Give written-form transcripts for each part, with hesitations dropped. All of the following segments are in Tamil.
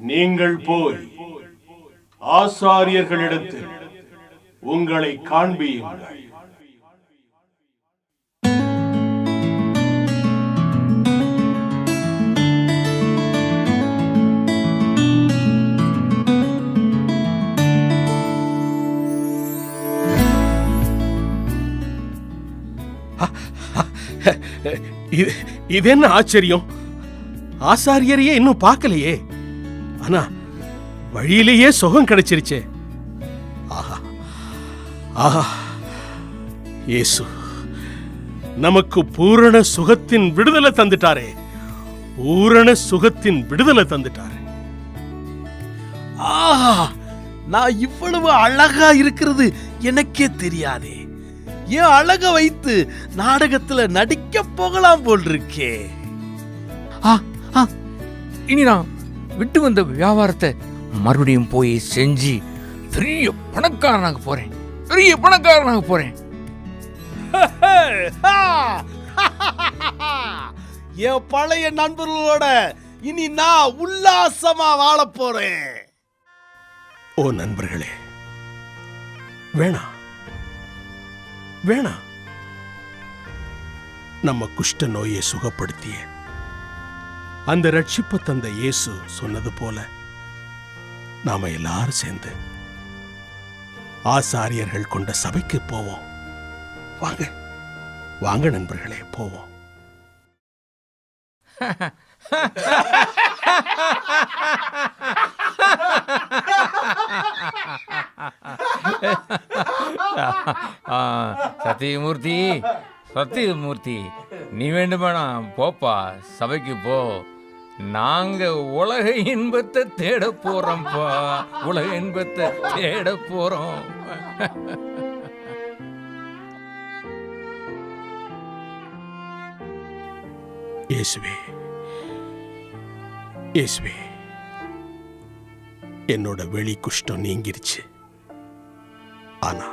நீங்கள் போய் ஆசாரியர்களிடத்தில் உங்களை காண்பியுங்கள். இது என்ன ஆச்சரியம்? ஆசாரியரையே இன்னும் பார்க்கலையே, ஆனா வழியிலேயே சுகம் கிடைச்சிருச்சே. ஆஹா ஆஹா, இயேசு நமக்கு பூரண சுகத்தின் விடுதலை தந்துட்டாரே, பூரண சுகத்தின் விடுதலை தந்துட்டாரே. ஆஹா, நான் இவ்வளவு அழகா இருக்கிறது எனக்கே தெரியாதே. என் அழக வைத்து நாடகத்துல நடிக்க போகலாம் போல் இருக்கே. இனி நான் விட்டு வந்த வியாபாரத்தை மறுபடியும் போய் செஞ்சு பெரிய பணக்காரனாக போறேன், பெரிய பணக்காரனாக போறேன். என் பழைய நண்பர்களோட இனி நான் உல்லாசமா வாழ போறேன். ஓ நண்பர்களே, வேணாம் வேணாம். நம்ம குஷ்ட நோயை சுகப்படுத்திய அந்த ரட்சிப்பு தந்த இயேசு சொன்னது போல நாம எல்லாரும் சேர்ந்து ஆசாரியர்கள் கொண்ட சபைக்கு போவோம். வாங்க வாங்க நண்பர்களே, போவோம். சத்தியமூர்த்தி, சத்தியமூர்த்தி, நீ வேண்டுமானா போப்பா, சபைக்கு போ. நாங்க உலக இன்பத்தை தேட போறோம்ப்பா, உலக இன்பத்தை தேட போறோம். இயேசுவே, இயேசுவே, என்னோட வெளி குஷ்டம் நீங்கிருச்சு. ஆனா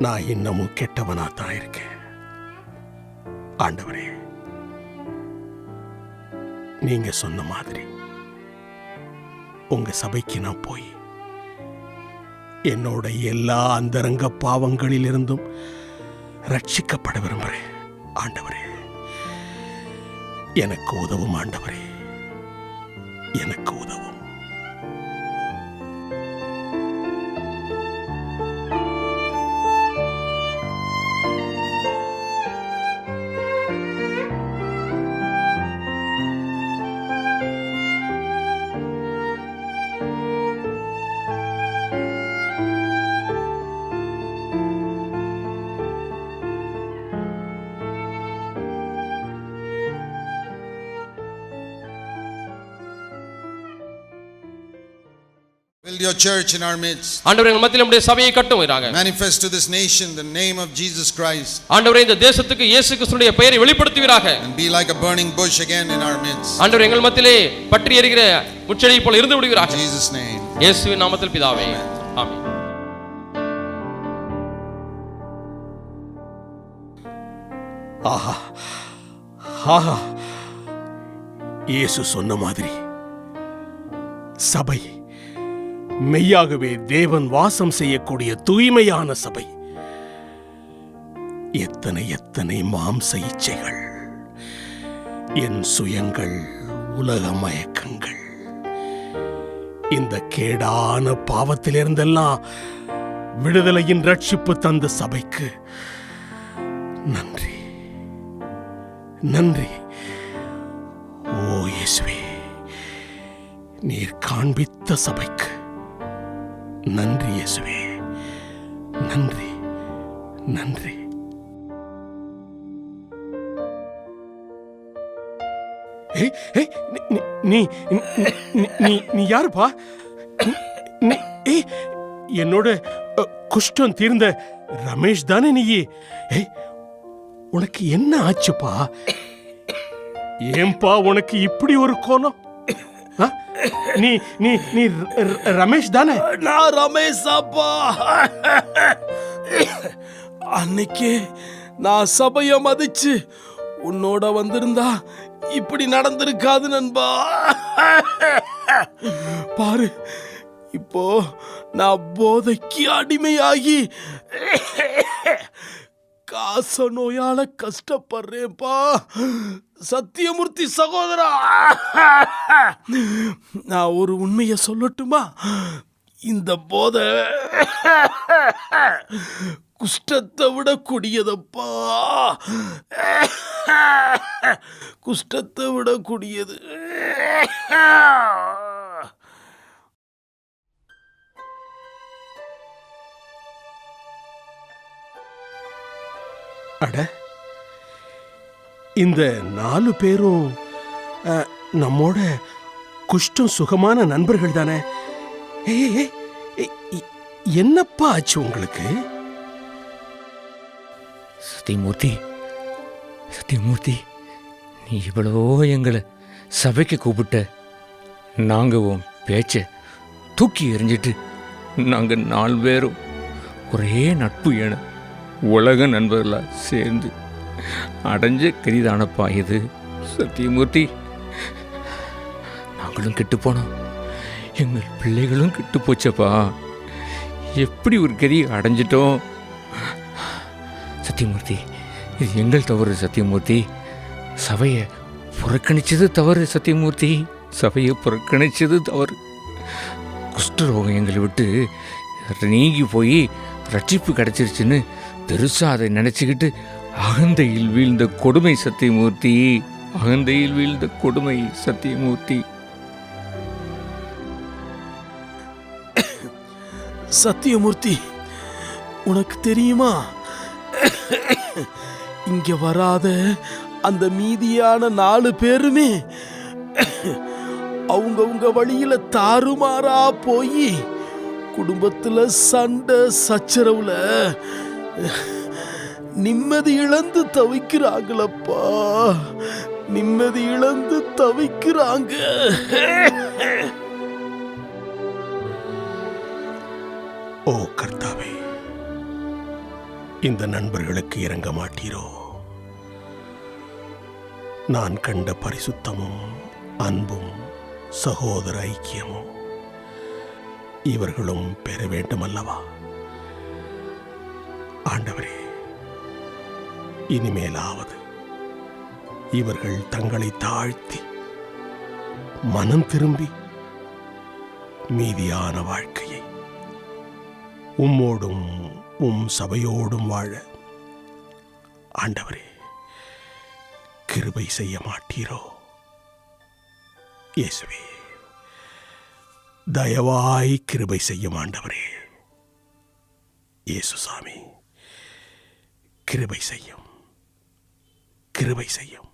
நான் இன்னமும் கெட்டவனா தான் இருக்கேன். ஆண்டவரே, நீங்க சொன்ன மாதிரி உங்க சபைக்கு நான் போய் என்னோட எல்லா அந்தரங்க பாவங்களிலிருந்தும் ரட்சிக்கப்பட விரும்புறேன். ஆண்டவரே, எனக்கு உதவும். ஆண்டவரே, எனக்கு உதவும். Build your church in our midst. ஆண்டவரே, எங்கள் மத்தியில் உம்முடைய சபையை கட்டுவீராக. Manifest to this nation the name of Jesus Christ. ஆண்டவரே, இந்த தேசத்துக்கு இயேசு கிறிஸ்துவின் பெயரை வெளிப்படுத்துவீராக. And be like a burning bush again in our midst. ஆண்டவரே, எங்கள் மத்தியிலே பற்றி எரிகிற முட்செடி போல இருந்து விடுவீராக. In Jesus name. இயேசுவின் நாமத்தில் பிதாவே, ஆமென். ஆஹா ஆஹா, இயேசு சொன்ன மாதிரி சபை மெய்யாகவே தேவன் வாசம் செய்யக்கூடிய தூய்மையான சபை. எத்தனை எத்தனை மாம்ச இச்சைகள், என் சுயங்கள், உலக மயக்கங்கள், இந்த கேடான பாவத்திலிருந்தெல்லாம் விடுதலையின் ரட்சிப்பு தந்த சபைக்கு நன்றி நன்றி. ஓ இயேசுவே, நீர் காண்பித்த சபைக்கு நன்றி. இயேசுவே, நன்றி நன்றி. நீ யாருப்பா? என்னோட குஷ்டம் தீர்ந்த ரமேஷ் தானே நீயே? ஏய், உனக்கு என்ன ஆச்சுப்பா? ஏன்பா உனக்கு இப்படி ஒரு கோலம்? ஆ? நீ நீ நீ ரமேஷ் தானே? நான் ரமேஷாப்பா. அன்னைக்கே நான் சபைய மதிச்சு உன்னோட வந்திருந்தா இப்படி நடந்திருக்காது நண்பா. பாரு, இப்போ நான் போதைக்கு அடிமையாகி காச நோயால கஷ்டப்படுறேன்ப்பா. சத்தியமூர்த்தி சகோதரா, நான் ஒரு உண்மையை சொல்லட்டுமா? இந்த போதை குஷ்டத்தை விட கொடியதப்பா. குஷ்டத்தை விட கொடியது. அட, இந்த 4 பேரும் நம்மோட குஷ்டம் சுகமான நண்பர்கள் தானே? ஏய், ஏய், ஏய், என்னப்பா ஆச்சு உங்களுக்கு? சத்தியமூர்த்தி, சத்தியமூர்த்தி, நீ இவ்வளவோ எங்களை சபைக்கு கூப்பிட்ட. நாங்கள் உன் பேச்சை தூக்கி எறிஞ்சிட்டு நாங்கள் 4 பேரும் ஒரே நட்பு என உலக நண்பர்களாக சேர்ந்து அடைஞ்ச கரிதானப்பா இது. சத்தியமூர்த்தி, நாங்களும் கெட்டு போனோம், எங்கள் பிள்ளைகளும் கெட்டு போச்சப்பா. எப்படி ஒரு கதி அடைஞ்சிட்டோம்? சத்தியமூர்த்தி, இது எங்கள் தவறு சத்தியமூர்த்தி. சபையை புறக்கணிச்சது தவறு சத்தியமூர்த்தி. சபையை புறக்கணிச்சது தவறு. குஷ்டரோகம் எங்களை விட்டு நீங்கி போய் ரட்சிப்பு கிடைச்சிருச்சுன்னு பெருசா அதை நினைச்சுக்கிட்டு அகந்தையில் வீழ்ந்த கொடுமை சத்தியமூர்த்தி. அகந்தையில் வீழ்ந்த கொடுமை சத்தியமூர்த்தி. சத்தியமூர்த்தி, உனக்கு தெரியுமா, இங்க வராத அந்த மீதியான 4 பேருமே அவங்க வழியில தாறுமாறா போய் குடும்பத்துல சண்டை சச்சரவுல நிம்மதி இழந்து தவிக்கிறாங்களப்பா. நிம்மதி இழந்து தவிக்கிறாங்க. ஓ கர்த்தாவே, இந்த நண்பர்களுக்கு இறங்க மாட்டீரோ? நான் கண்ட பரிசுத்தமும் அன்பும் சகோதர ஐக்கியமும் இவர்களும் பெற வேண்டும் அல்லவா? ஆண்டவரே, இனிமேலாவது இவர்கள் தங்களை தாழ்த்தி மனம் திரும்பி மீதியான வாழ்க்கையை உம்மோடும் உம் சபையோடும் வாழ ஆண்டவரே கிருபை செய்ய மாட்டீரோ? இயேசுவே, தயவாய் கிருபை செய்யும் ஆண்டவரே. இயேசு சாமி, கிருபை செய்யும், கிருபை செய்யும்.